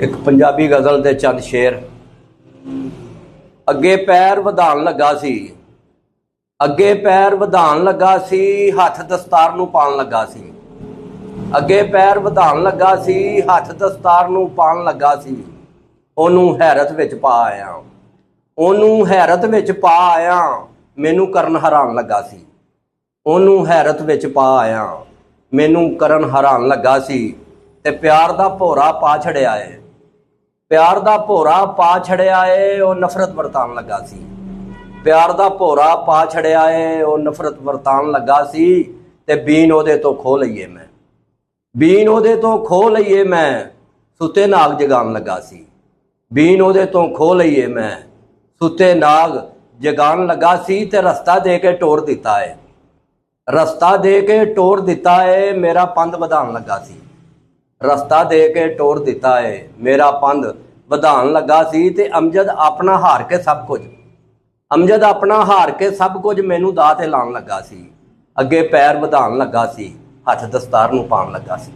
ਇੱਕ ਪੰਜਾਬੀ ਗਜ਼ਲ ਦੇ ਚੰਦ ਸ਼ੇਰ। ਅੱਗੇ ਪੈਰ ਵਧਾਉਣ ਲੱਗਾ ਸੀ, ਅੱਗੇ ਪੈਰ ਵਧਾਉਣ ਲੱਗਾ ਸੀ, ਹੱਥ ਦਸਤਾਰ ਨੂੰ ਪਾਉਣ ਲੱਗਾ ਸੀ। ਅੱਗੇ ਪੈਰ ਵਧਾਉਣ ਲੱਗਾ ਸੀ, ਹੱਥ ਦਸਤਾਰ ਨੂੰ ਪਾਉਣ ਲੱਗਾ ਸੀ। ਉਹਨੂੰ ਹੈਰਤ ਵਿੱਚ ਪਾ ਆਇਆ, ਉਹਨੂੰ ਹੈਰਤ ਵਿੱਚ ਪਾ ਆਇਆ, ਮੈਨੂੰ ਕਰਨ ਹੈਰਾਨ ਲੱਗਾ ਸੀ। ਉਹਨੂੰ ਹੈਰਤ ਵਿੱਚ ਪਾ ਆਇਆ, ਮੈਨੂੰ ਕਰਨ ਹੈਰਾਨ ਲੱਗਾ ਸੀ। ਤੇ ਪਿਆਰ ਦਾ ਭੋਰਾ ਪਾ ਛੜਿਆ ਏ, ਪਿਆਰ ਦਾ ਭੋਰਾ ਪਾ ਛੜਿਆ ਏ, ਉਹ ਨਫ਼ਰਤ ਵਰਤਾਉਣ ਲੱਗਾ ਸੀ। ਪਿਆਰ ਦਾ ਭੋਰਾ ਪਾ ਛੜਿਆ ਏ, ਉਹ ਨਫ਼ਰਤ ਵਰਤਾਉਣ ਲੱਗਾ ਸੀ। ਤੇ ਬੀਨ ਉਹਦੇ ਤੋਂ ਖੋਹ ਲਈਏ ਮੈਂ, ਬੀਨ ਉਹਦੇ ਤੋਂ ਖੋਹ ਲਈਏ ਮੈਂ, ਸੁੱਤੇ ਨਾਗ ਜਗਾਉਣ ਲੱਗਾ ਸੀ। ਬੀਨ ਉਹਦੇ ਤੋਂ ਖੋਹ ਲਈਏ ਮੈਂ, ਸੁੱਤੇ ਨਾਗ ਜਗਾਉਣ ਲੱਗਾ ਸੀ। ਤੇ ਰਸਤਾ ਦੇ ਕੇ ਟੋਰ ਦਿੱਤਾ ਏ, ਰਸਤਾ ਦੇ ਕੇ ਟੋਰ ਦਿੱਤਾ ਏ, ਮੇਰਾ ਪੰਧ ਵਧਾਉਣ ਲੱਗਾ ਸੀ। ਰਸਤਾ ਦੇ ਕੇ ਟੋਰ ਦਿੱਤਾ ਏ, ਮੇਰਾ ਪੰਧ ਵਧਾਉਣ ਲੱਗਾ ਸੀ। ਤੇ ਅਮਜਦ ਆਪਣਾ ਹਾਰ ਕੇ ਸਭ ਕੁਝ, ਅਮਜਦ ਆਪਣਾ ਹਾਰ ਕੇ ਸਭ ਕੁਝ ਮੈਨੂੰ ਦਾਅ ਤੇ ਲਾਉਣ ਲੱਗਾ ਸੀ। ਅੱਗੇ ਪੈਰ ਵਧਾਉਣ ਲੱਗਾ ਸੀ, ਹੱਥ ਦਸਤਾਰ ਨੂੰ ਪਾਉਣ ਲੱਗਾ ਸੀ।